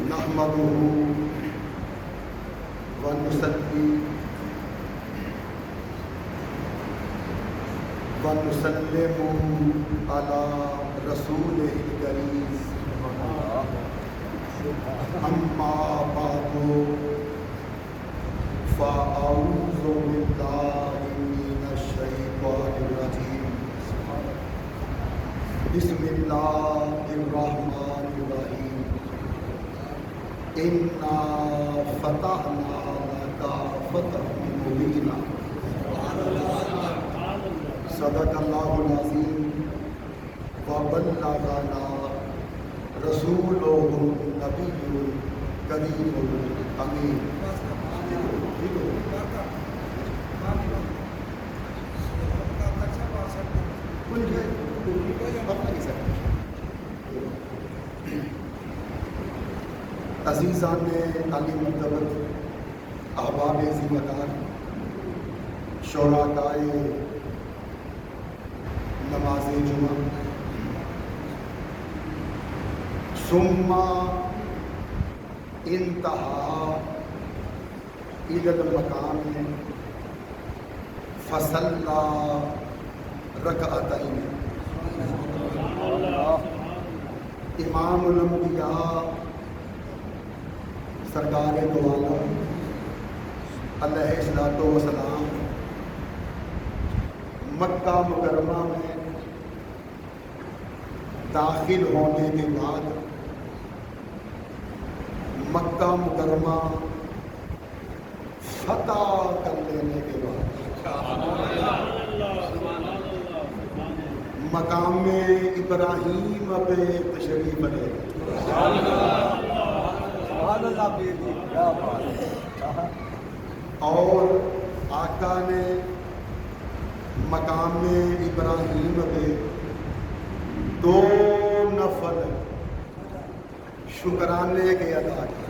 نحمده ونصلي ونسلم على رسوله الكريم أما بعد فأعوذ بالله من الشيطان الرجيم بسم الله الرحمن الرحيم إنا فتحنا لك فتحا مبينا صدق الله العظيم وبلغنا رسوله النبي الكريم الأمين. عزیزان علی مرتبت، احباب عظیمتان، شرکائے نماز جمعہ، ثم انتہا الی المقام فصلی رکعتین. امام الانبیاء سرکار دو عالم علیہ الصلوۃ والسلام مکہ مکرمہ میں داخل ہونے کے بعد مکہ مکرمہ فتح کر لینے کے بعد مقام ابراہیم پہ تشریف لے گئے. اور آقا نے مقام ابراہیم پہ 2 نفل شکرانے کے ادا کیے.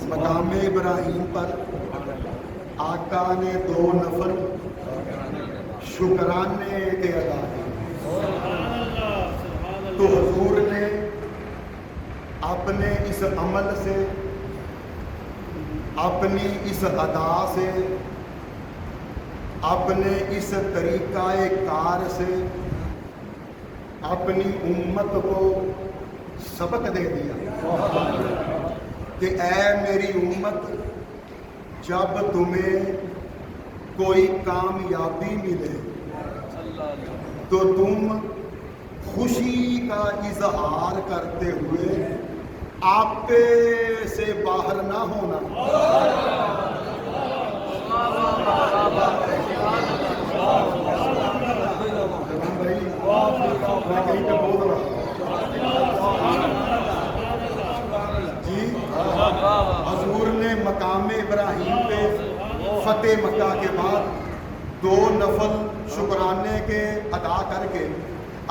مقام ابراہیم پر آقا نے 2 نفل شکرانے کے ادا کیے. تو حضور نے اپنے اس عمل سے، اپنی اس ادا سے، اپنے اس طریقہ کار سے اپنی امت کو سبق دے دیا کہ اے میری امت، جب تمہیں کوئی کامیابی ملے تو تم خوشی کا اظہار کرتے ہوئے آپے سے باہر نہ ہونا. جی حضور نے مقام ابراہیم پہ فتح مکہ کے بعد 2 نفل شکرانے کے ادا کر کے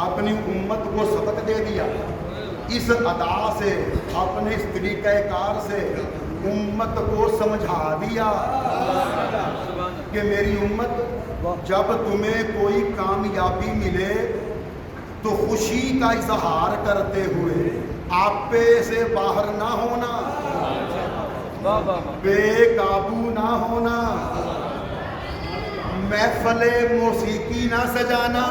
اپنی امت کو سبق دے دیا. اس ادا سے، اپنے اس طریقہ کار سے امت کو سمجھا دیا کہ میری امت، جب تمہیں کوئی کامیابی ملے تو خوشی کا اظہار کرتے ہوئے آپے سے باہر نہ ہونا، بے قابو نہ ہونا، محفل موسیقی نہ سجانا،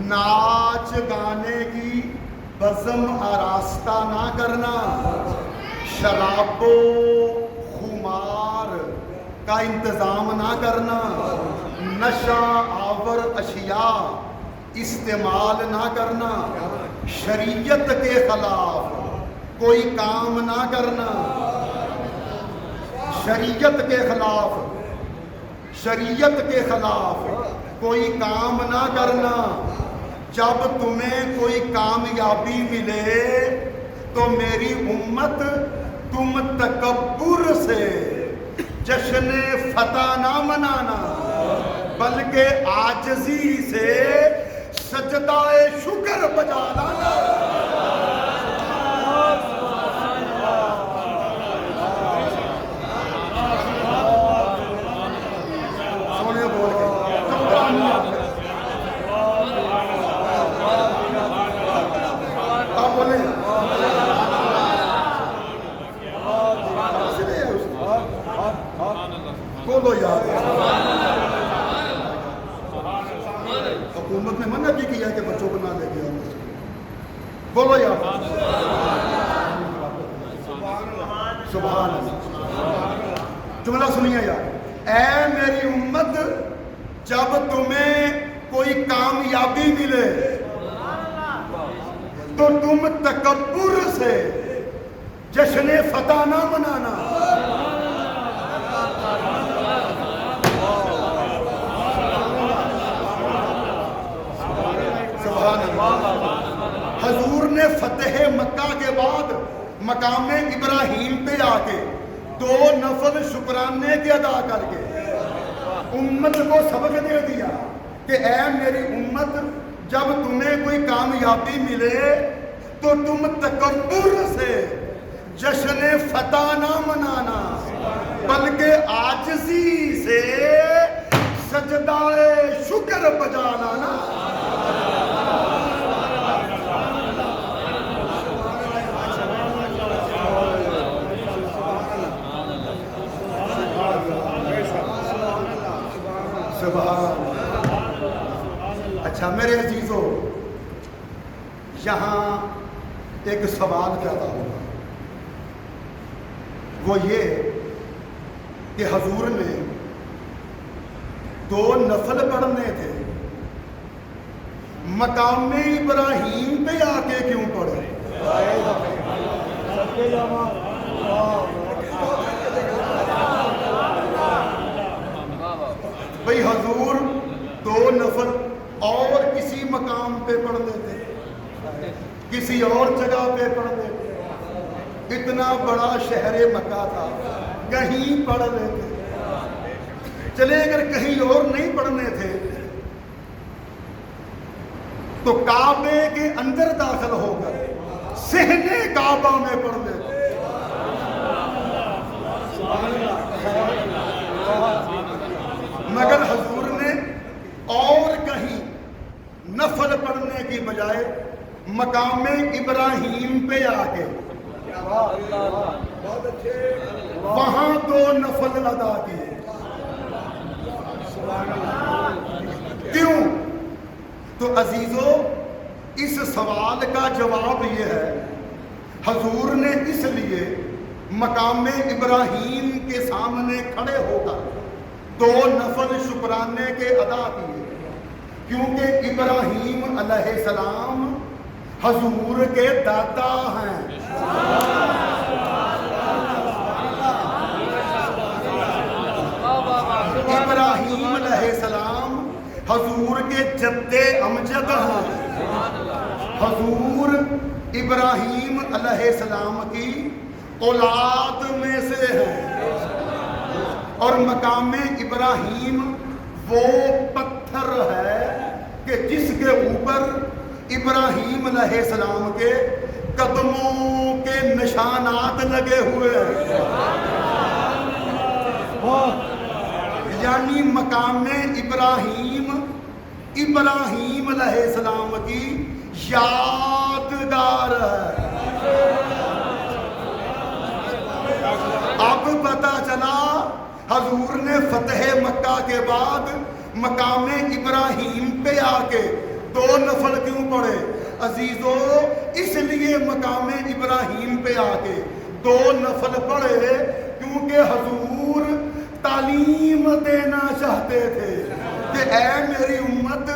ناچ گانے کی بزم آراستہ نہ کرنا، شراب و خمار کا انتظام نہ کرنا، نشہ آور اشیاء استعمال نہ کرنا، شریعت کے خلاف کوئی کام نہ کرنا، شریعت کے خلاف کوئی کام نہ کرنا. جب تمہیں کوئی کامیابی ملے تو میری امت، تم تکبر سے جشن فتح نہ منانا، بلکہ عاجزی سے سجدہ شکر بجا لانا. بولو یار حکومت نے منع بھی کیا کہ بچوں کو نہ لے کے آؤ بولو یار سبحان اللہ جملہ سنیے یار اے میری امت جب تمہیں کوئی کامیابی ملے تو تم تکبر سے جشن فتح نہ منانا سبحان اللہ حضور نے فتح مکہ کے بعد مقام ابراہیم پہ آ کے 2 نفل شکرانے کے ادا کر کے امت کو سبق دے دیا کہ اے میری امت جب تمہیں کوئی کامیابی ملے تو تم تکبر سے جشن فتح نہ منانا بلکہ عاجزی سے سجدہ شکر بجا لانا اچھا میرے عزیزو یہاں ایک سوال پیدا ہوگا وہ یہ کہ حضور نے 2 نفل پڑھنے تھے مقام ابراہیم پہ آ کے کیوں پڑھے بھئی حضور 2 نفل اور کسی مقام پہ پڑھ لیتے کسی اور جگہ پہ پڑھ لیتے اتنا بڑا شہر مکہ تھا کہیں پڑھ لیتے چلے اگر کہیں اور نہیں پڑھنے تھے تو کعبے کے اندر داخل ہو کر صحن کعبہ میں پڑھ لیتے مگر حضور نے اور کہیں نفل پڑھنے کی بجائے مقام ابراہیم پہ آ کے وہاں 2 نفل ادا کیے کیوں تو عزیزو اس سوال کا جواب یہ ہے حضور نے اس لیے مقام ابراہیم کے سامنے کھڑے ہو کر 2 نفل شکرانے کے ادا کیے کیونکہ ابراہیم علیہ السلام حضور کے دادا ہیں ابراہیم علیہ السلام حضور کے جد امجد ہیں حضور ابراہیم علیہ السلام کی اولاد میں سے ہیں اور مقام ابراہیم وہ پتھر ہے کہ جس کے اوپر ابراہیم علیہ السلام کے قدموں کے نشانات لگے ہوئے ہیں یعنی مقام ابراہیم ابراہیم علیہ السلام کی یادگار ہے اب پتہ چلا حضور نے فتح مکہ کے بعد مقام ابراہیم پہ آ کے 2 نفل کیوں پڑھے عزیزو اس لیے مقام ابراہیم پہ آ کے 2 نفل پڑھے کیونکہ حضور تعلیم دینا چاہتے تھے کہ اے میری امت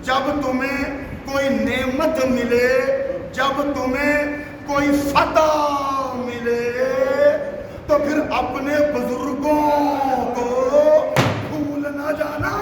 جب تمہیں کوئی نعمت ملے جب تمہیں کوئی فتح ملے تو پھر اپنے بزرگوں کو بھول نہ جانا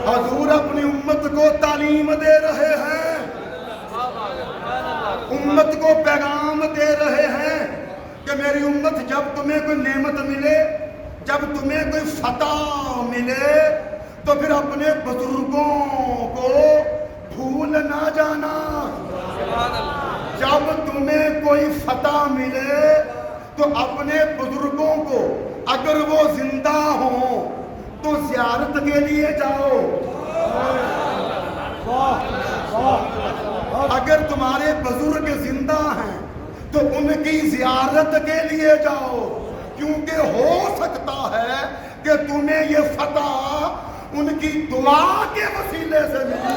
حضور اپنی امت کو تعلیم دے رہے ہیں امت کو پیغام دے رہے ہیں کہ میری امت جب تمہیں کوئی نعمت ملے جب تمہیں کوئی فتح ملے تو پھر اپنے بزرگوں کو بھول نہ جانا کوئی فتح ملے تو اپنے بزرگوں کو اگر وہ زندہ ہوں تو زیارت کے لیے جاؤ. اگر تمہارے بزرگ زندہ ہیں تو ان کی زیارت کے لیے جاؤ، کیونکہ ہو سکتا ہے کہ تمہیں یہ فتح ان کی دعا کے وسیلے سے ملی.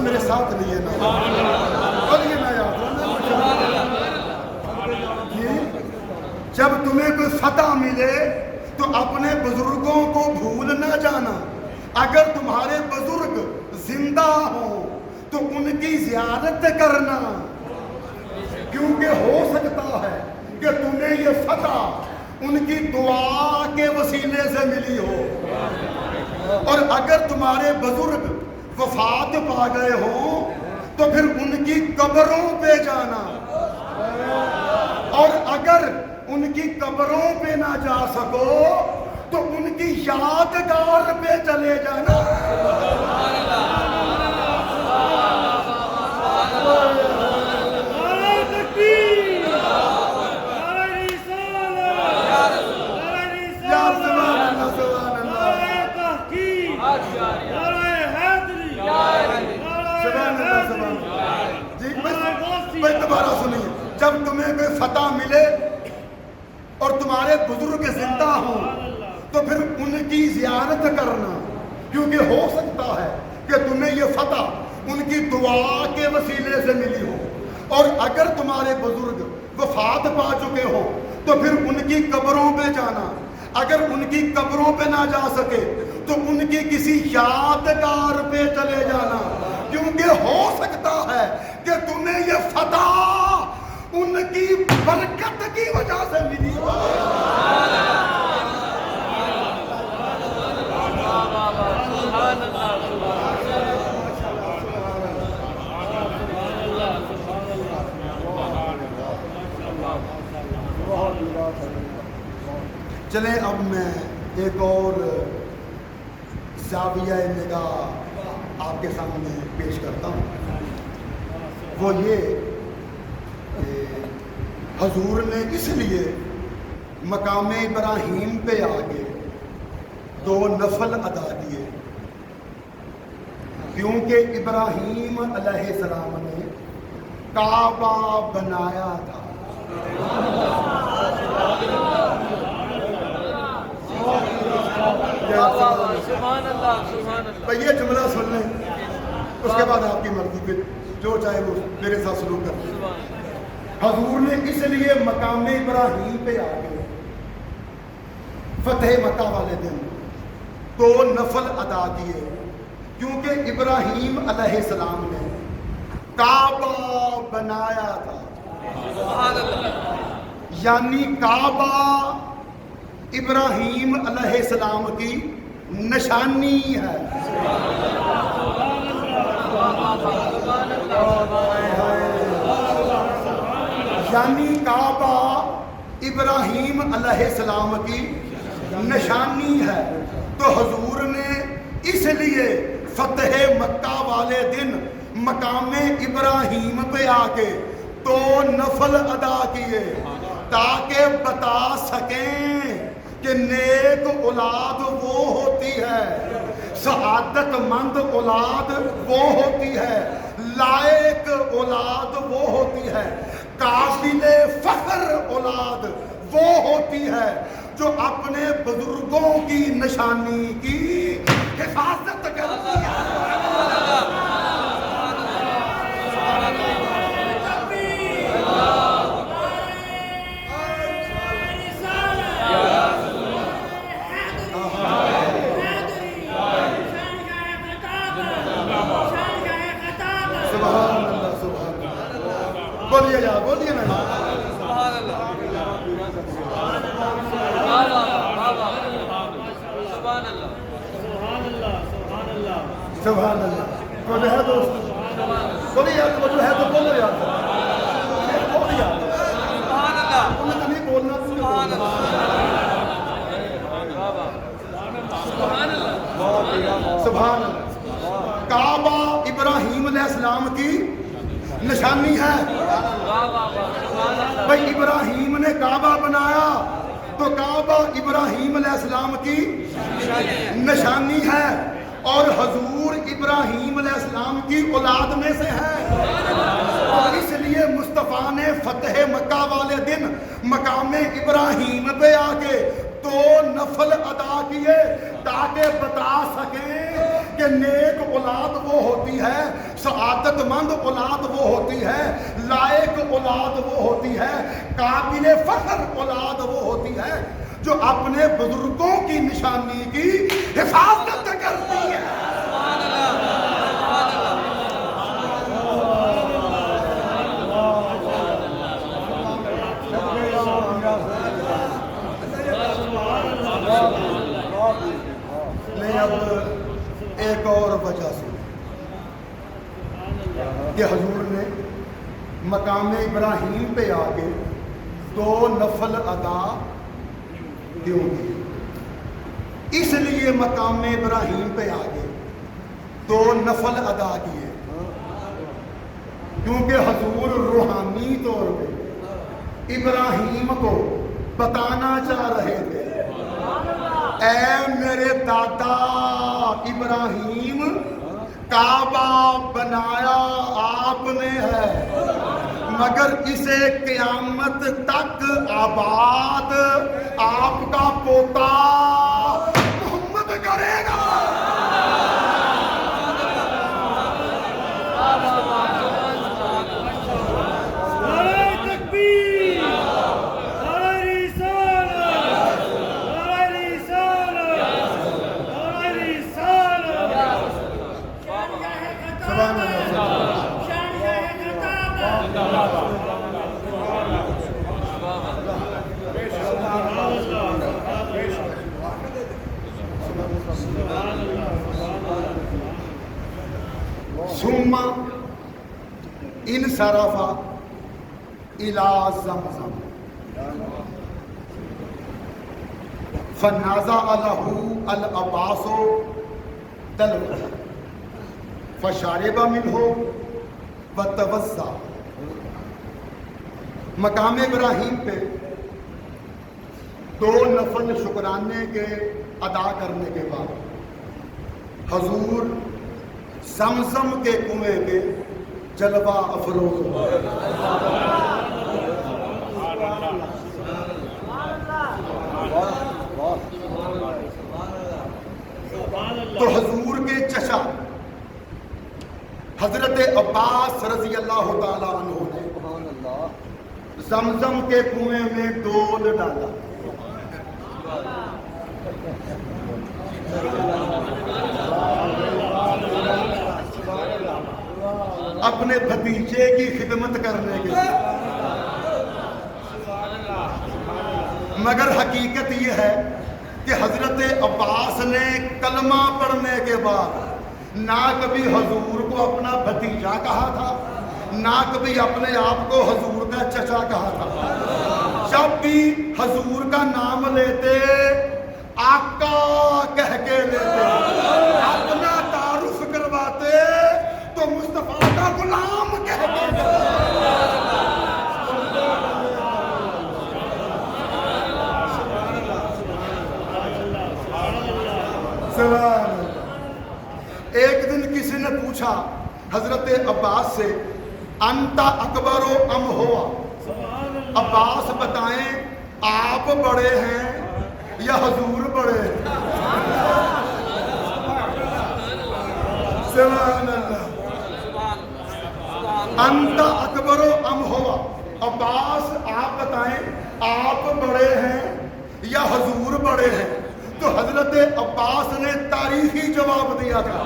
میرے ساتھ لیے نا بولیے نا یاد. جب تمہیں کوئی فتح ملے تو اپنے بزرگوں کو بھول نہ جانا. اگر تمہارے بزرگ زندہ ہوں تو ان کی زیارت کرنا، کیونکہ ہو سکتا ہے کہ تمہیں یہ فتح ان کی دعا کے وسیلے سے ملی ہو. اور اگر تمہارے بزرگ وفات پا گئے ہوں تو پھر ان کی قبروں پہ جانا، اور اگر ان کی قبروں پہ نہ جا سکو تو ان کی یادگار پہ چلے جانا. دوبارہ سنیے، جب تمہیں کوئی فتح ملے اور تمہارے بزرگ زندہ ہوں تو پھر ان کی زیارت کرنا، کیونکہ ہو سکتا ہے کہ تمہیں یہ فتح ان کی دعا کے وسیلے سے ملی ہو. اور اگر تمہارے بزرگ وفات پا چکے ہو تو پھر ان کی قبروں پہ جانا. اگر ان کی قبروں پہ نہ جا سکے تو ان کی کسی یادگار پہ چلے جانا، کیونکہ ہو سکتا ہے کہ تمہیں یہ فتح ان کی برکت کی وجہ سے ملی ہو. چلیں اب میں ایک اور زاویہ نگاہ آپ کے سامنے پیش کرتا ہوں. وہ یہ کہ حضور نے اس لیے مقام ابراہیم پہ آگے 2 نفل ادا کیے کیونکہ ابراہیم علیہ السلام نے کعبہ بنایا تھا. یہ جملہ سن لیں، اس کے بعد آپ کی مرضی پہ جو چاہے وہ میرے ساتھ سلوک کر لیں. حضور نے اس لیے مقام ابراہیم پہ آ کے فتح مکہ والے دن 2 نفل ادا کیے کیونکہ ابراہیم علیہ السلام نے کعبہ بنایا تھا. یعنی کعبہ ابراہیم علیہ السلام کی نشانی ہے. یعنی کعبہ ابراہیم علیہ السلام کی نشانی ہے. تو حضور نے اس لیے فتح مکہ والے دن مقام ابراہیم پہ آ کے 2 نفل ادا کیے تاکہ بتا سکیں کہ نیک اولاد وہ ہوتی ہے، سعادت مند اولاد وہ ہوتی ہے، لائق اولاد وہ ہوتی ہے، قابل فخر اولاد وہ ہوتی ہے جو اپنے بزرگوں کی نشانی کی حفاظت کرتی ہے. بولیے یار، بولیے نا. سبحان اللہ. تو جو ہے دوست بولیے یار، تو جو ہے تو بولو یار. بولو یار، تمہیں تو نہیں بولنا. سبحان اللہ. نشانی ہے. بھائی ابراہیم نے کعبہ بنایا تو کعبہ ابراہیم علیہ السلام کی نشانی ہے اور حضور ابراہیم علیہ السلام کی اولاد میں سے ہے. اور اس لیے مصطفیٰ نے فتح مکہ والے دن مقام ابراہیم پہ آ کے 2 نفل ادا کیے تاکہ بتا سکیں کہ نیک اولاد وہ ہوتی ہے, سعادت مند اولاد وہ ہوتی ہے, لائق اولاد وہ ہوتی ہے, قابل فخر اولاد وہ ہوتی ہے جو اپنے بزرگوں کی نشانی کی حفاظت کرتی ہے. نہیں, اب ایک اور وجہ سے کہ حضور نے مقام ابراہیم پہ آ کے 2 نفل ادا کیوں کی. اس لیے مقام ابراہیم پہ آ کے 2 نفل ادا کیے کیونکہ حضور روحانی طور پہ ابراہیم کو بتانا چاہ رہے تھے, اے میرے دادا ابراہیم, کعبہ بنایا آپ نے ہے مگر اسے قیامت تک آباد آپ کا پوتا محمد کرے گا. ثم انصرف الى زمزم فنازع له العباس دلوه فشرب منه وتوضا. مقام ابراہیم پہ 2 نفل شکرانے کے ادا کرنے کے بعد حضور زمزم کے کنویں پہ جلوہ افروز ہوئے. تو حضور کے چچا حضرت عباس رضی اللہ تعالیٰ عنہ نے زمزم کے کنویں میں ڈول ڈالا. اپنے بھتیجے کی خدمت کرنے کے لیے, مگر حقیقت یہ ہے کہ حضرت عباس نے کلمہ پڑھنے کے بعد نہ کبھی حضور کو اپنا بھتیجا کہا تھا, نہ کبھی اپنے آپ کو حضور کا چچا کہا تھا. جب بھی حضور کا نام لیتے آقا کہہ کے لیتے, اپنا تعارف کرواتے تو مصطفیٰ کا غلام کہہ کے ایک دن کسی نے پوچھا حضرت عباس سے, انتا اکبر و ام ہوا, عباس بتائیں آپ بڑے ہیں یا حضور بڑے ہیں؟ سبحان اللہ. انتا اکبر و ام ہوا, عباس آپ بتائیں آپ بڑے ہیں یا حضور بڑے ہیں؟ تو حضرت عباس نے تاریخی جواب دیا تھا,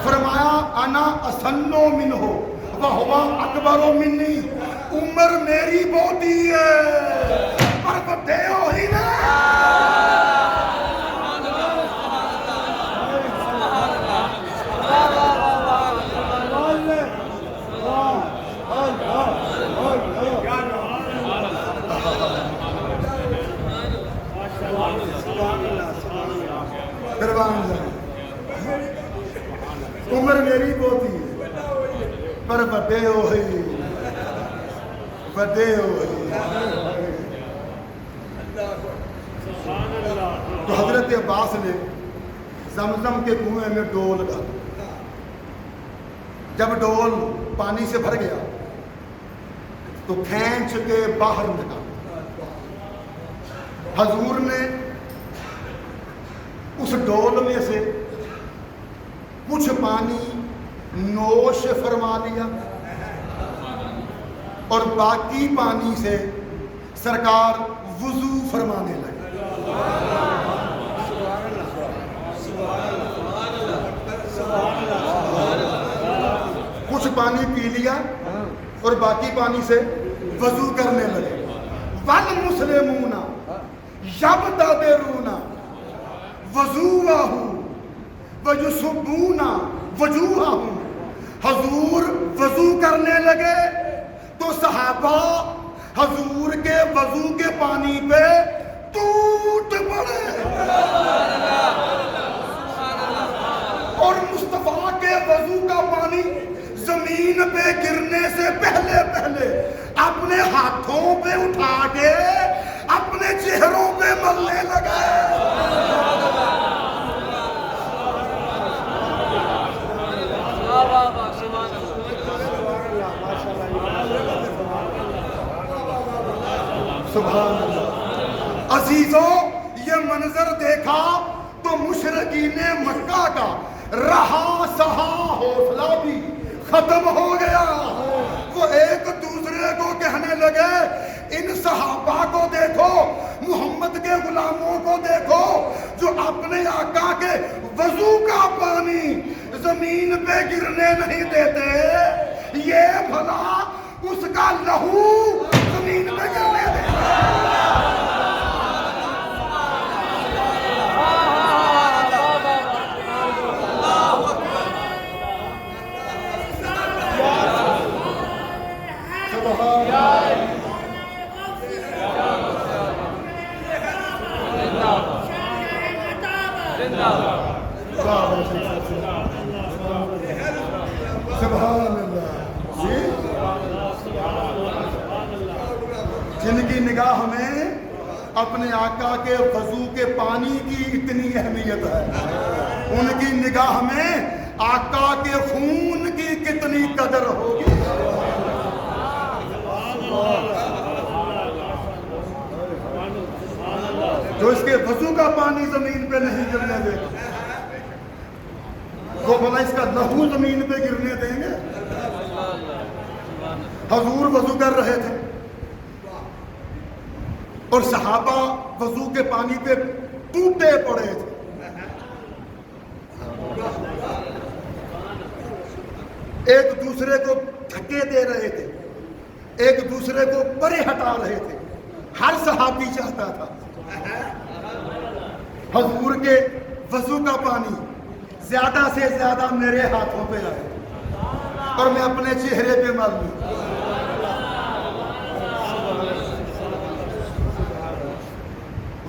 فرمایا انا اسنو منہ وہو اکبر منی, عمر میری بوتی ہے پر بڑے ہو ہی نا. عمر میری بوتی ہے پر وڈے ہوئی وڈے ہوئی. تو حضرت عباس نے زمزم کے کنویں میں ڈول ڈالا. جب ڈول پانی سے بھر گیا تو کھینچ کے باہر نکالا. حضور نے اس ڈول میں سے کچھ پانی نوش فرما لیا اور باقی پانی سے سرکار وضو فرمانے لگے. کچھ پانی پی لیا اور باقی پانی سے وضو کرنے لگے. والمسلمون یبتدرون وضوءہم ویصبون وجوہہم. حضور وضو کرنے لگے تو صحابہ حضور کے وضو کے پانی پہ ٹوٹ پڑے اور مصطفیٰ کے وضو کا پانی زمین پہ گرنے سے پہلے اپنے ہاتھوں پہ اٹھا کے اپنے چہروں پہ ملنے لگے. سبحان اللہ. عزیزوں یہ منظر دیکھا تو مشرکین مکہ کا رہا سہا حوصلہ بھی ختم ہو گیا. وہ ایک دوسرے کو کہنے لگے ان صحابہ کو دیکھو, محمد کے غلاموں کو دیکھو جو اپنے آقا کے وضو کا پانی زمین پہ گرنے نہیں دیتے, یہ بھلا اس کا لہو زمین پہ گرنے دیتے. سبحان اللہ. جن کی نگاہ میں اپنے آقا کے وضو کے پانی کی اتنی اہمیت ہے, ان کی نگاہ میں آقا کے خون کی کتنی قدر ہوگی. جو اس کے وضو کا پانی زمین پہ نہیں گرنے دے وہ بھلا اس کا لہو زمین پہ گرنے دیں گے. حضور وضو کر رہے تھے اور صحابہ وضو کے پانی پہ ٹوٹے پڑے تھے. ایک دوسرے کو دھکے دے رہے تھے, ایک دوسرے کو پرے ہٹا رہے تھے. ہر صحابی چاہتا تھا حضور کے وضو کا پانی زیادہ سے زیادہ میرے ہاتھوں پہ آئے اور میں اپنے چہرے پہ مل لوں.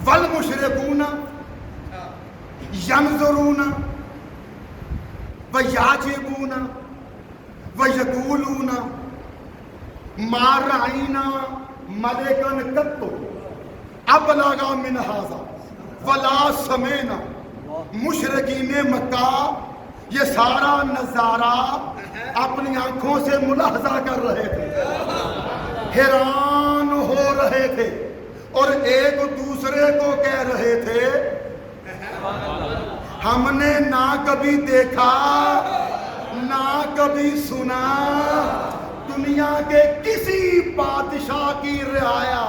والمشرکون ینظرون ویعجبون ویقولون ما رأینا ملکا قط ابلغ من ھذا ولا سمعنا. مشرکین مکہ یہ سارا نظارہ اپنی آنکھوں سے ملاحظہ کر رہے تھے, حیران ہو رہے تھے اور ایک دوسرے کو کہہ رہے تھے ہم نے نہ کبھی دیکھا نہ کبھی سنا دنیا کے کسی بادشاہ کی رعایا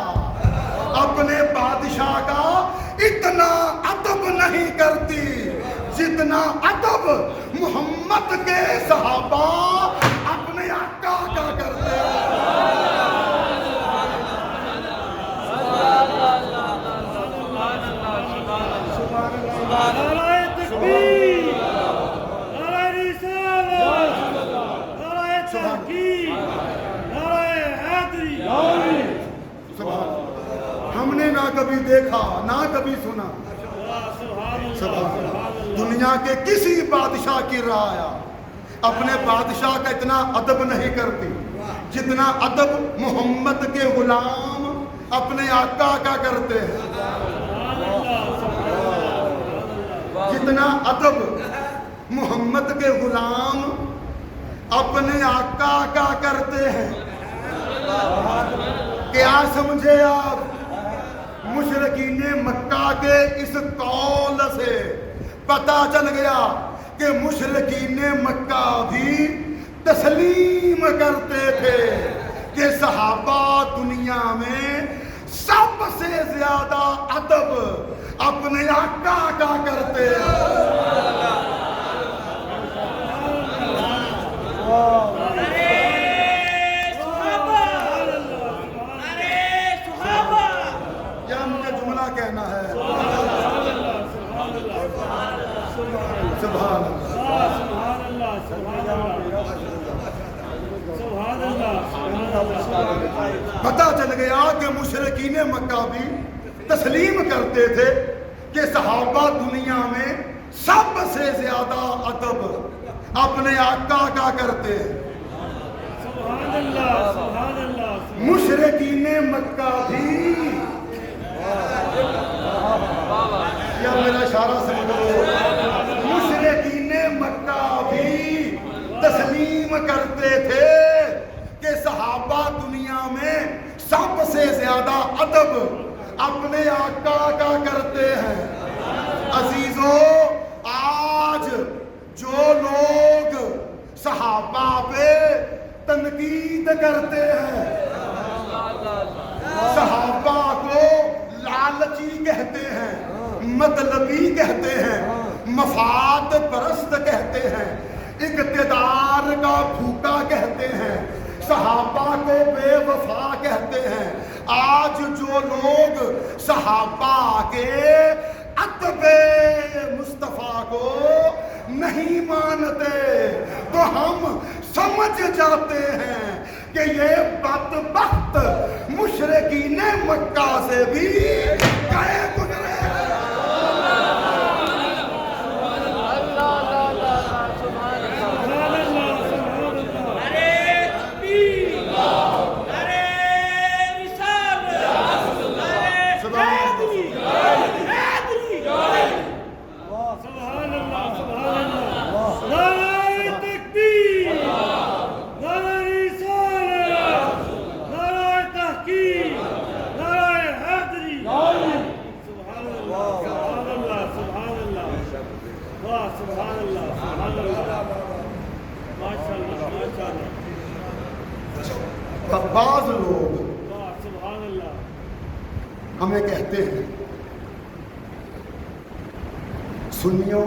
اپنے بادشاہ کا اتنا ادب نہیں کرتی جتنا ادب محمد کے صحابہ اپنے آقا کا کرتے. ہم نے نہ کبھی دیکھا نہ کبھی سنا دنیا کے کسی بادشاہ کی رعایا اپنے بادشاہ کا اتنا ادب نہیں کرتی جتنا ادب محمد کے غلام اپنے آقا کا کرتے ہیں. جتنا ادب محمد کے غلام اپنے آقا کا کرتے ہیں. کیا سمجھے آپ؟ مشرکین مکہ کے اس قول سے پتہ چل گیا کہ مشرکین مکہ بھی تسلیم کرتے تھے کہ صحابہ دنیا میں سب سے زیادہ ادب اپنے آقا کا کرتے ہیں. کیا مجھے جملہ کہنا ہے؟ سبحان پتہ چل گیا کہ مشرکین مکہ بھی تسلیم کرتے تھے کہ صحابہ دنیا میں سب سے زیادہ ادب اپنے آقا کا کرتے ہیں. مشرکین مکہ بھی یا میرا اشارہ سمجھو، مشرکین مکہ بھی تسلیم کرتے تھے کہ صحابہ دنیا میں سب سے زیادہ ادب اپنے آقا کا کرتے ہیں. عزیزو، آج جو لوگ صحابہ پہ تنقید کرتے ہیں، صحابہ کو لالچی کہتے ہیں، مطلبی کہتے ہیں، مفاد پرست کہتے ہیں، اقتدار کا بھوکا کہتے ہیں، صحابہ کو بے وفا کہتے ہیں، آج جو لوگ صحابہ کے ادب مصطفیٰ کو نہیں مانتے تو ہم سمجھ جاتے ہیں کہ یہ بدبخت مشرکین مکہ سے بھی گئے گزرے. بعض لوگ ہمیں کہتے ہیں سنیوں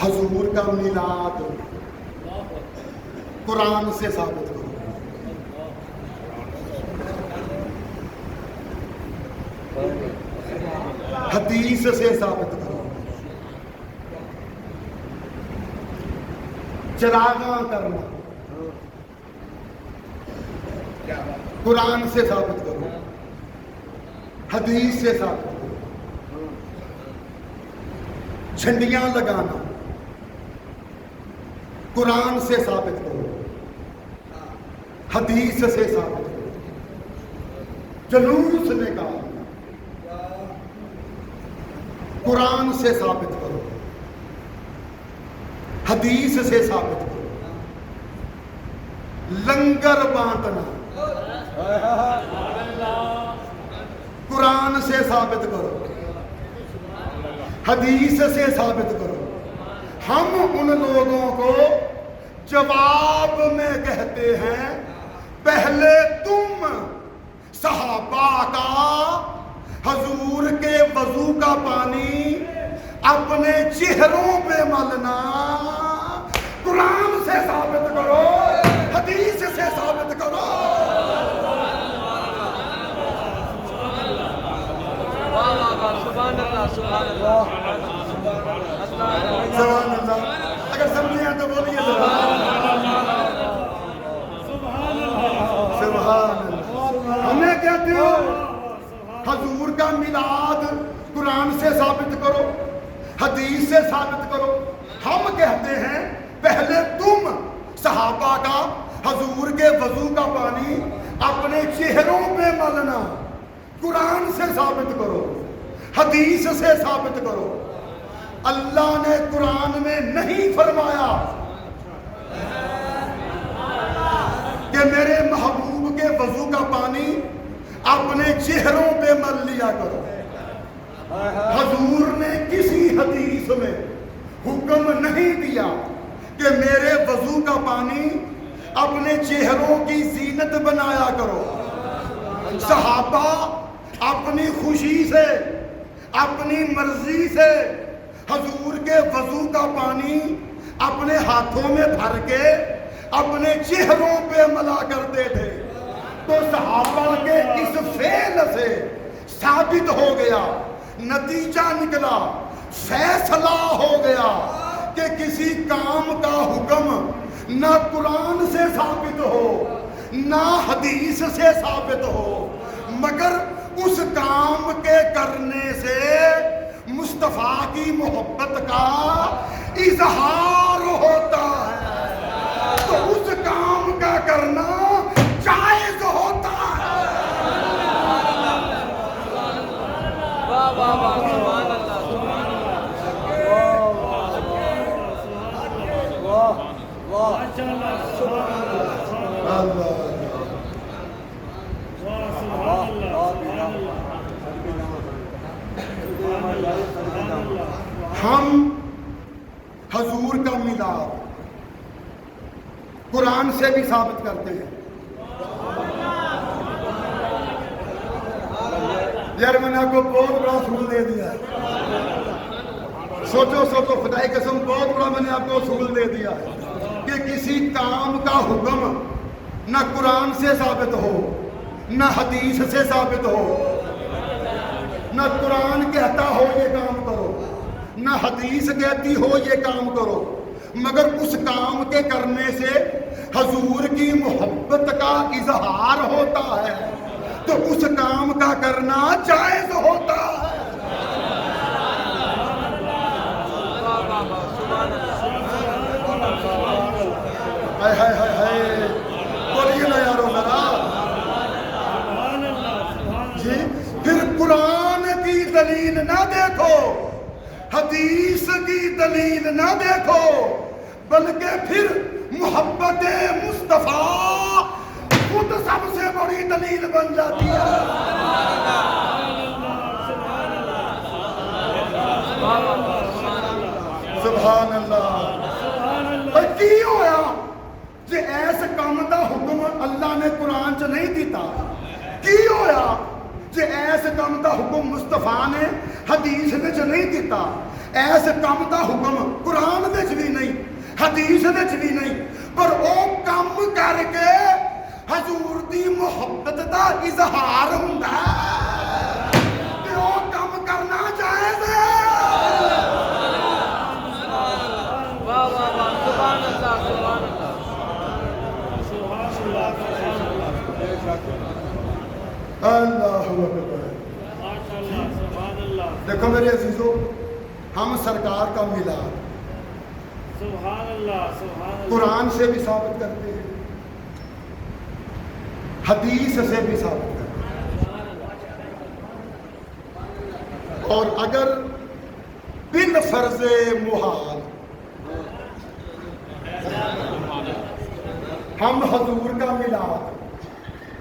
حضور کا میلاد قرآن سے ثابت کرو. حدیث سے ثابت کرو. چراغاں کرنا قرآن سے ثابت کرو، حدیث سے ثابت کرو. جھنڈیاں لگانا قرآن سے ثابت کرو، حدیث سے ثابت کرو. جلوس نکالنا قرآن سے ثابت کرو، حدیث سے ثابت کرو. لنگر بانٹنا قرآن سے ثابت کرو، حدیث سے ثابت کرو. ہم ان لوگوں کو جواب میں کہتے ہیں پہلے تم صحابہ کا حضور کے وضو کا پانی اپنے چہروں پہ ملنا قرآن سے ثابت کرو، حدیث سے ثابت کرو. سبحان اللہ سبحان اللہ سبحان اللہ. اگر سمجھے ہیں تو بولیے سبحان اللہ. ہمیں کہتے ہو حضور کا میلاد قرآن سے ثابت کرو، حدیث سے ثابت کرو. ہم کہتے ہیں پہلے تم صحابہ کا حضور کے وضو کا پانی اپنے چہروں پہ ملنا قرآن سے ثابت کرو، حدیث سے ثابت کرو۔ اللہ نے قرآن میں نہیں فرمایا کہ میرے محبوب کے وضو کا پانی اپنے چہروں پہ مل لیا کرو۔ حضور نے کسی حدیث میں حکم نہیں دیا کہ میرے وضو کا پانی اپنے چہروں کی زینت بنایا کرو۔ صحابہ اپنی خوشی سے، اپنی مرضی سے حضور کے وضو کا پانی اپنے ہاتھوں میں بھر کے اپنے چہروں پہ ملا کرتے تھے۔ تو صحابہ کے اس فعل سے ثابت ہو گیا، نتیجہ نکلا، فیصلہ ہو گیا کہ کسی کام کا حکم نہ قرآن سے ثابت ہو نہ حدیث سے ثابت ہو، مگر اس کام کے کرنے سے مصطفیٰ کی محبت کا اظہار ہوتا ہے، تو اس کام کا کرنا جائز ہوتا ہے۔ واہ واہ واہ، سبحان اللہ، سبحان ہم حضور کا میلاد قرآن سے بھی ثابت کرتے ہیں۔ یار میں نے آپ کو بہت بڑا اصول دے دیا ہے، سوچو خدا کی قسم بہت بڑا میں نے آپ کو اصول دے دیا ہے کہ کسی کام کا حکم نہ قرآن سے ثابت ہو نہ حدیث سے ثابت ہو، نہ قرآن کہتا ہو یہ کام کرو نہ حدیث کہتی ہو یہ کام کرو، مگر اس کام کے کرنے سے حضور کی محبت کا اظہار ہوتا ہے، تو اس کام کا کرنا جائز ہوتا ہے۔ بولیے نا یارو ذرا جی۔ پھر قرآن کی دلیل نہ دیکھو، حدیث کی دلیل نہ دیکھو، بلکہ پھر محبت مصطفیٰ خود سب سے بڑی دلیل بن جاتی ہے۔ سبحان اللہ۔ کی ہویا جے ایس کام دا حکم اللہ نے قرآن چ نہیں دیتا، کی ہویا جے ایس کام دا حکم مصطفیٰ نے حدیث وچ نہیں دیتا، ایس کام دا حکم قرآن وچ بھی نہیں حدیث وچ بھی نہیں، پر او کام کر کے حضور دی محبت دا اظہار ہوندا ہے، تے او کام کرنا جائز ہے۔ واہ واہ واہ، سبحان اللہ، سبحان اللہ۔ اللہ اکبر۔ دیکھو میرے عزیزو، ہم سرکار کا میلاد قرآن سے بھی ثابت کرتے ہیں، حدیث سے بھی ثابت کرتے ہیں، اور اگر بالفرض محال ہم حضور کا میلاد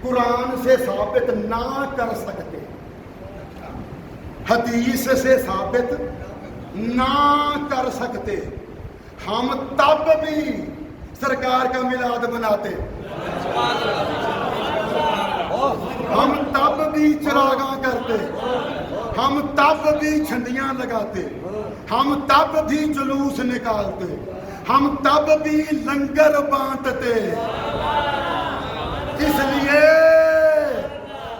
قرآن سے ثابت نہ کر سکتے، حدیث سے ثابت نہ کر سکتے، ہم تب بھی سرکار کا میلاد مناتے، ہم تب بھی چراغاں کرتے، ہم تب بھی جھنڈیاں لگاتے، ہم تب بھی جلوس نکالتے، ہم تب بھی لنگر بانٹتے، اس لیے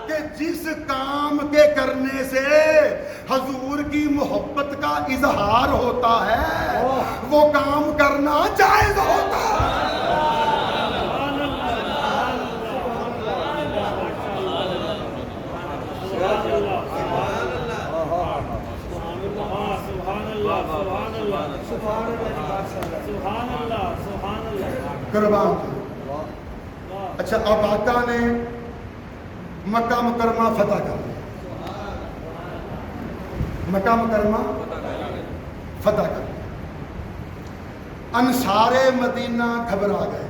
کہ جس کام کے کرنے سے حضور کی محبت کا اظہار ہوتا ہے وہ کام کرنا جائز ہوتا ہے۔ قربان تھے۔ اچھا اب آقا نے مکہ مکرمہ فتح کر لیا، مکہ مکرمہ فتح کر لیا، انصار مدینہ گھبرا گئے،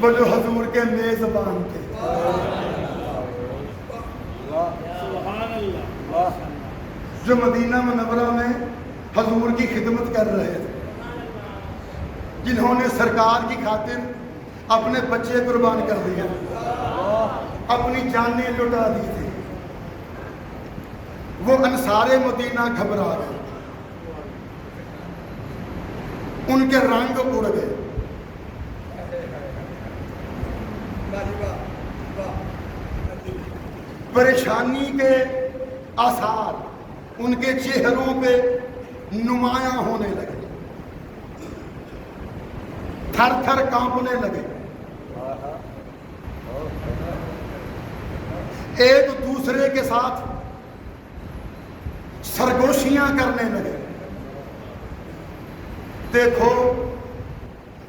وہ جو حضور کے میزبان تھے، جو مدینہ منورہ میں حضور کی خدمت کر رہے تھے، جنہوں نے سرکار کی خاطر اپنے بچے قربان کر دیے، اپنی جانیں لٹا دی تھی، وہ انصار مدینہ گھبرا گئے، ان کے رنگ اڑ گئے، پریشانی کے آثار ان کے چہروں پہ نمایاں ہونے لگے، تھر تھر کانپنے لگے، ایک دوسرے کے ساتھ سرگوشیاں کرنے لگے۔ دیکھو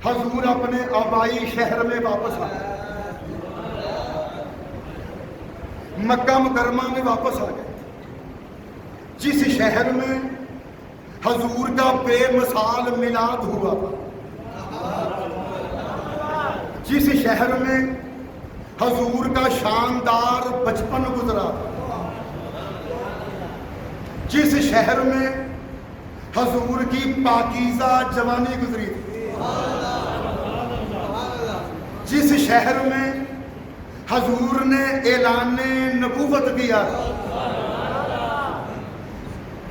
حضور اپنے آبائی شہر میں واپس آ گئے، مکہ مکرمہ میں واپس آ گئے، جس شہر میں حضور کا بے مثال میلاد ہوا تھا، جس شہر میں حضور کا شاندار بچپن گزرا تھا، جس شہر میں حضور کی پاکیزہ جوانی گزری تھی، جس شہر میں حضور نے اعلان نبوت کیا،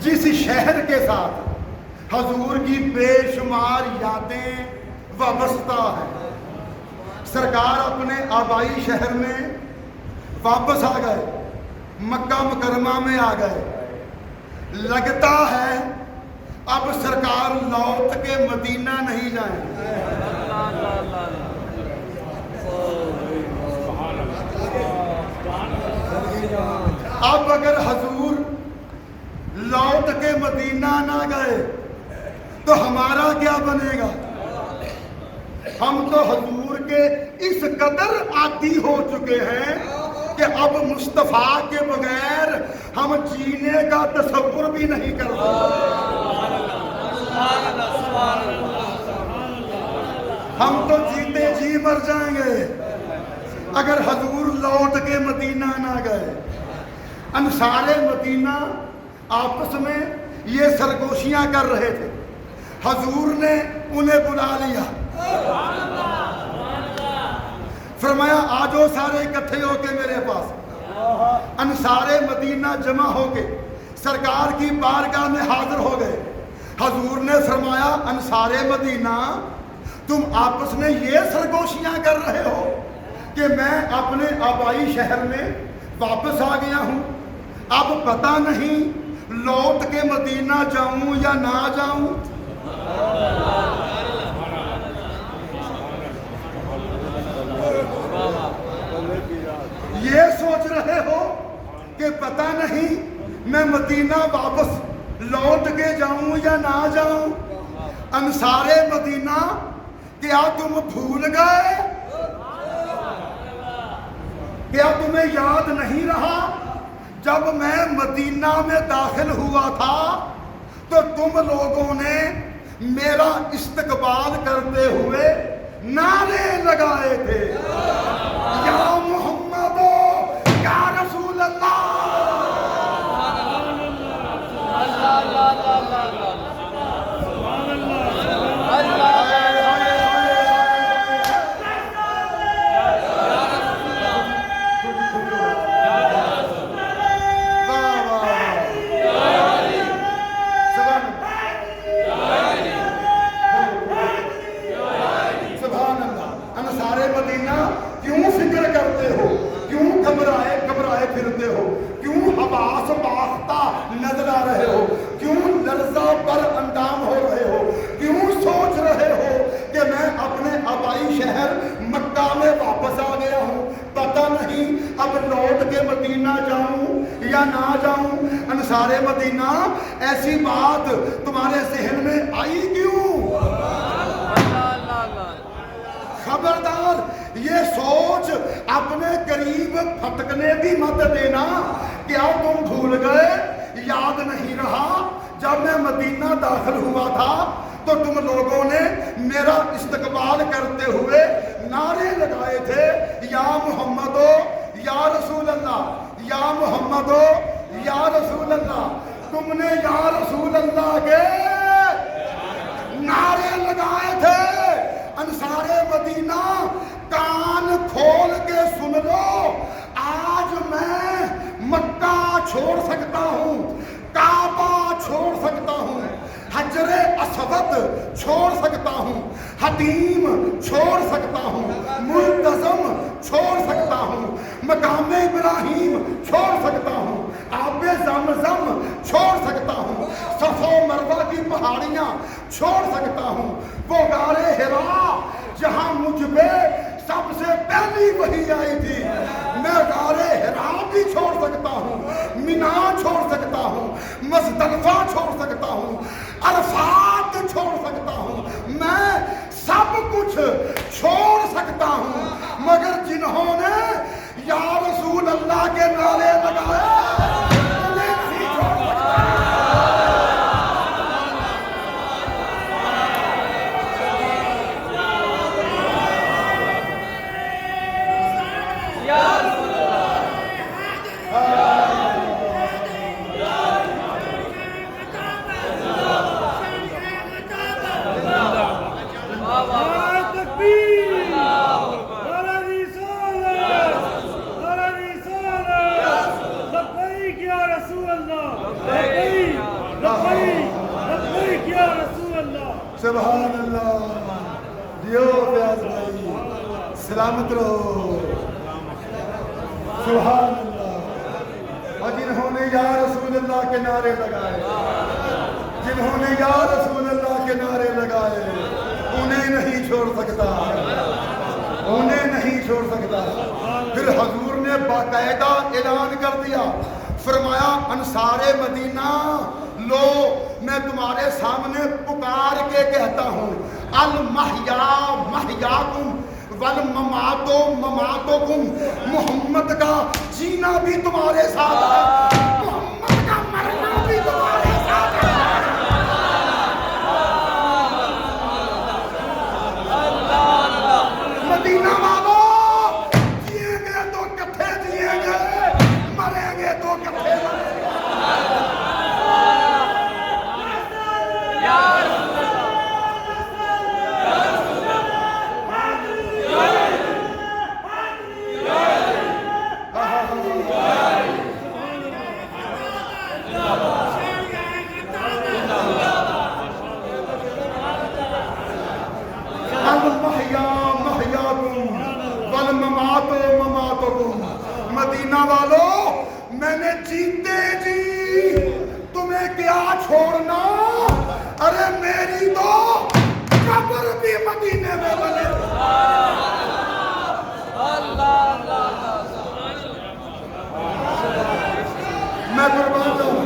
جس شہر کے ساتھ حضور کی بے شمار یادیں وابستہ ہیں، سرکار اپنے آبائی شہر میں واپس آ گئے، مکہ مکرمہ میں آ گئے۔ لگتا ہے اب سرکار لوٹ کے مدینہ نہیں جائیں گے، اب اگر حضور لوٹ کے مدینہ نہ گئے تو ہمارا کیا بنے گا؟ ہم تو حضور کے اس قدر عادی ہو چکے ہیں کہ اب مصطفیٰ کے بغیر ہم جینے کا تصور بھی نہیں کر سکتے، ہم تو جیتے جی مر جائیں گے اگر حضور لوٹ کے مدینہ نہ گئے۔ انصار مدینہ آپس میں یہ سرگوشیاں کر رہے تھے، حضور نے انہیں بلا لیا، فرمایا آجو سارے اکٹھے ہو کے میرے پاس۔ انصار مدینہ جمع ہو کے سرکار کی بارگاہ میں حاضر ہو گئے۔ حضور نے فرمایا انصار مدینہ تم آپس میں یہ سرگوشیاں کر رہے ہو کہ میں اپنے آبائی شہر میں واپس آ گیا ہوں، اب پتہ نہیں لوٹ کے مدینہ جاؤں یا نہ جاؤں۔ یہ سوچ رہے ہو کہ پتہ نہیں میں مدینہ واپس لوٹ کے جاؤں یا نہ جاؤں۔ انصار مدینہ کیا تم بھول گئے؟ کیا تمہیں یاد نہیں رہا جب میں مدینہ میں داخل ہوا تھا تو تم لوگوں نے میرا استقبال کرتے ہوئے نعرے لگائے تھے، یا محمد یا رسول اللہ۔ کیوں فکر کر پتہ نہیں اب لوٹ کے مدینہ جاؤں یا نہ جاؤں. انصار مدینہ ایسی بات تمہارے ذہن میں آئی کیوں؟ خبردار یہ سوچ اپنے قریب پھٹکنے بھی مت دینا. کیا تم بھول گئے، یاد نہیں رہا جب میں مدینہ داخل ہوا تھا تو تم لوگوں نے میرا استقبال کرتے ہوئے نعرے لگائے تھے، یا محمدو یا رسول اللہ، یا محمدو یا رسول اللہ. تم نے یا رسول اللہ کے نعرے لگائے تھے. انصار مدینہ کان کھول کے سن لو، آج میں مکہ چھوڑ سکتا ہوں، کعبہ چھوڑ سکتا ہوں، حجر اسود چھوڑ سکتا ہوں، حتیم چھوڑ سکتا ہوں، ملتزم چھوڑ سکتا ہوں، مقام ابراہیم چھوڑ سکتا ہوں، آب زمزم چھوڑ سکتا ہوں، صفا و مروہ کی پہاڑیاں چھوڑ سکتا ہوں، وہ غار حرا جہاں مجھ پہ سب سے پہلی وحی آئی تھی، میں غار حرا بھی چھوڑ سکتا ہوں، مینا چھوڑ سکتا ہوں، مزدلفہ چھوڑ سکتا ہوں، عرفات چھوڑ سکتا ہوں، میں سب کچھ چھوڑ سکتا ہوں. مگر جنہوں نے یا رسول اللہ کے نعرے لگائے انہیں نہیں چھوڑ سکتا. سبحان اللہ. دیو پیاز بھائی سلامت رہو. سبحان اللہ. اور جنہوں نے یا رسول اللہ کے نعرے لگائے، جنہوں نے یا رسول اللہ کے نعرے لگائے، انہیں نہیں چھوڑ سکتا، انہیں نہیں چھوڑ سکتا. پھر حضور نے باقاعدہ اعلان کر دیا، فرمایا انصار مدینہ لو میں تمہارے سامنے پکار کے کہتا ہوں، المحیا محیاکم والممات مماتکم. محمد کا جینا بھی تمہارے ساتھ ہے، محمد کا مرنا بھی تمہارے ساتھ ہے. مدینہ والو جیئیں گے تو کتھے جیئیں گے، مریں گے تو کتھے مریں گے. مدینہ والو میں نے جیتے جی تمہیں کیا چھوڑنا، ارے میری تو قبر بھی مدینے میں بنے. میں قربان جاؤں،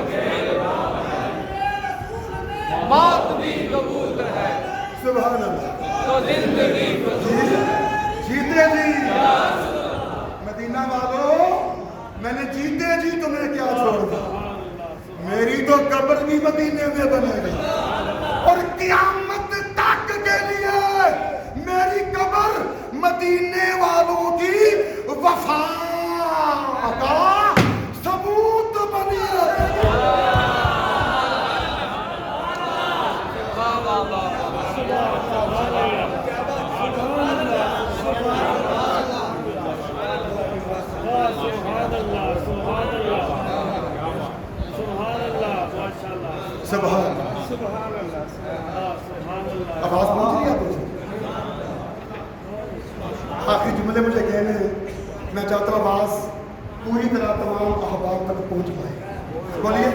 موت بھی قبول ہے سبحان اللہ. تو زندگی جیتے جی مدینہ والو میں نے جیتے جی تمہیں کیا چھوڑنا، میری تو قبر بھی مدینے میں بنے گی، اور قیامت تک کے لیے میری قبر مدینے والوں کی وفا کا ثبوت بنی رہے گی. سبحان آواز پہنچ رہی ہے آپ کو؟ آخری جملے مجھے کہنے ہیں، میں چاہتا ہوں آواز پوری طرح تمام احباب تک پہنچ پائے. بولیے.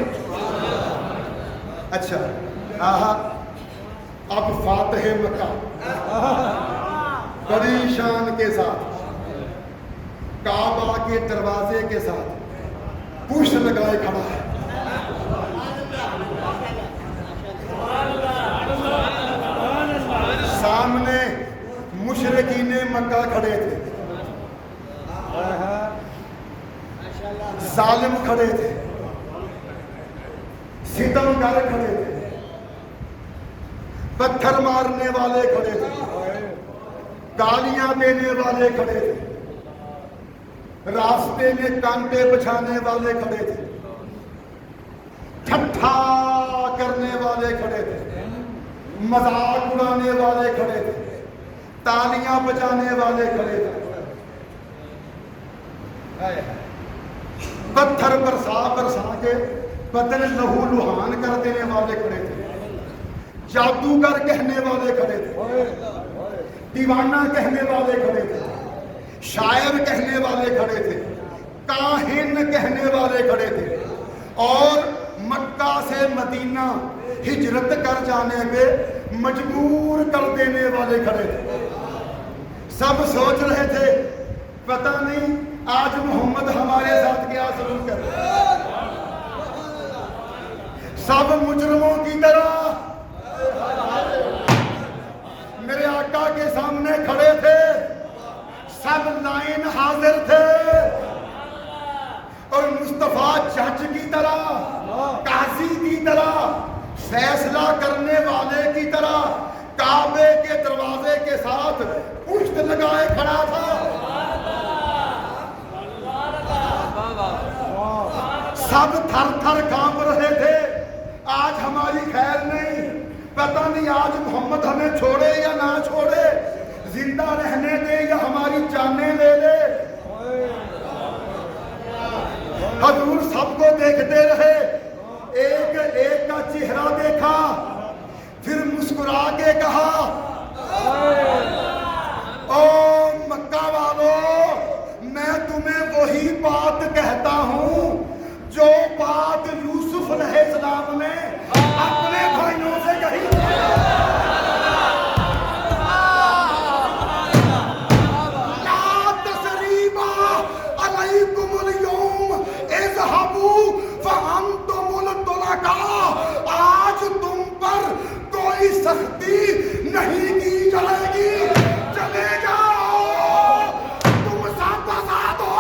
اچھا اب فاتح مکہ بڑی شان کے ساتھ کعبہ کے دروازے کے ساتھ پشت لگائے کھڑا ہے. سامنے مشرکین مکہ کھڑے تھے، ظالم کھڑے تھے، ستمگر کھڑے تھے، پتھر مارنے والے کھڑے تھے، گالیاں دینے والے کھڑے تھے، راستے میں کانٹے بچھانے والے کھڑے تھے، ٹھٹھا کرنے والے کھڑے تھے، مذاق اڑانے والے کھڑے تھے، تالیاں بجانے والے کھڑے تھے، پتھر برسا برسا کے بدن لہو لہان کر دینے والے کھڑے تھے، جادوگر کہنے والے کھڑے تھے، دیوانہ کہنے والے کھڑے تھے، شاعر کہنے والے کھڑے تھے، کاہن کہنے والے کھڑے تھے، اور مکہ سے مدینہ ہجرت کر جانے پہ مجبور کر دینے والے کھڑے تھے. سب سوچ رہے تھے پتہ نہیں آج محمد ہمارے ساتھ کیا سلوک کر رہے ہیں. سب مجرموں کی طرح میرے آقا کے سامنے کھڑے تھے، سب لائن حاضر تھے، اور مصطفیٰ جج کی طرح، قاضی کی طرح، فیصلہ کرنے والے کی طرح کعبے کے دروازے کے ساتھ پشت لگائے کھڑا تھا. سب تھر تھر کانپ رہے تھے، آج ہماری خیر نہیں، پتہ نہیں آج محمد ہمیں چھوڑے یا نہ چھوڑے، زندہ رہنے دے یا ہماری جانیں لے لے. حضور سب کو دیکھتے رہے، ایک ایک کا چہرہ دیکھا، پھر مسکرا کے کہا او مکہ والوں، میں تمہیں وہی بات کہتا ہوں جو بات یوسف علیہ السلام نے اپنے بھائیوں سے کہی. لا تثریب علیکم اليوم اذهبوا فانتم الطلقاء، آج تم پر کوئی سختی نہیں کی جائے گی، چلے جاؤ، تم سب آزاد ہو.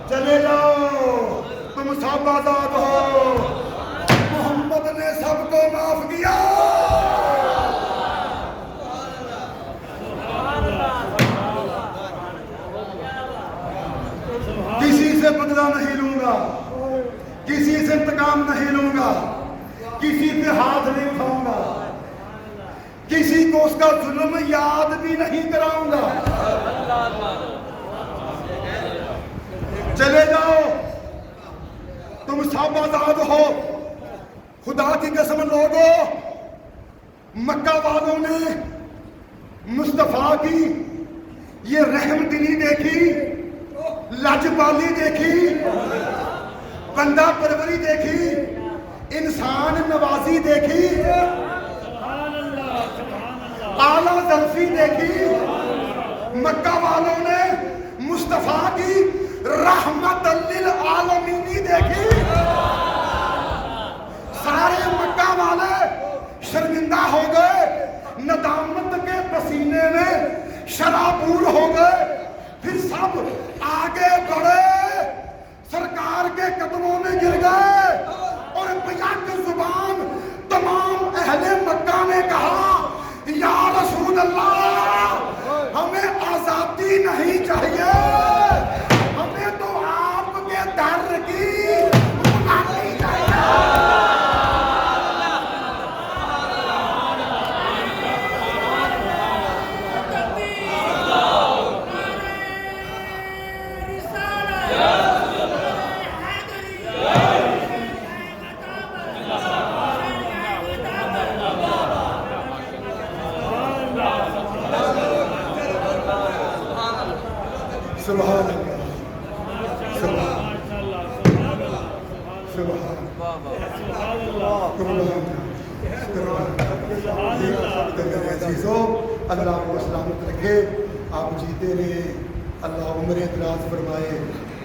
چلے جاؤ، تم سب آزاد ہو. محمد نے سب کو معاف کیا. کسی سے بدلہ نہیں لوں گا، کسی سے انتقام نہیں لوں گا، کسی پہ ہاتھ نہیں اٹھاؤں گا، کسی کو اس کا ظلم یاد بھی نہیں کراؤں گا. چلے جاؤ، تم سب آزاد ہو. خدا کی قسم لوگو، مکہ والوں نے مصطفیٰ کی یہ رحم دلی دیکھی، لاجبالی دیکھی، بندہ پروری دیکھی، انسان نوازی دیکھی، اعلیٰ ظرفی دیکھی. مکہ والوں نے مصطفیٰ کی رحمت للعالمینی دیکھی. سارے مکہ والے شرمندہ ہو گئے، ندامت کے پسینے میں شرابور ہو گئے. پھر سب آگے بڑھے، سرکار کے قدموں میں گر گئے، اور بیک زبان تمام اہل مکہ نے کہا یا رسول اللہ، ہمیں آزادی نہیں چاہیے، ہمیں تو آپ کے در کی غلامی چاہیے. سبحان اللہ سبحان سبحان میرے عزیزوں، اللہ کو سلامت رکھے، آپ جیتے رہیں، اللہ عمر دراز فرمائے،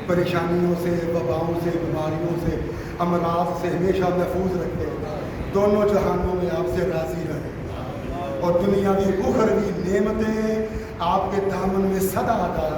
پریشانیوں سے، وباؤں سے، بیماریوں سے، امراض سے ہمیشہ محفوظ رکھے، دونوں جہانوں میں آپ سے راضی رہے، اور دنیاوی اخروی نعمتیں آپ کے دامن میں صدا عطا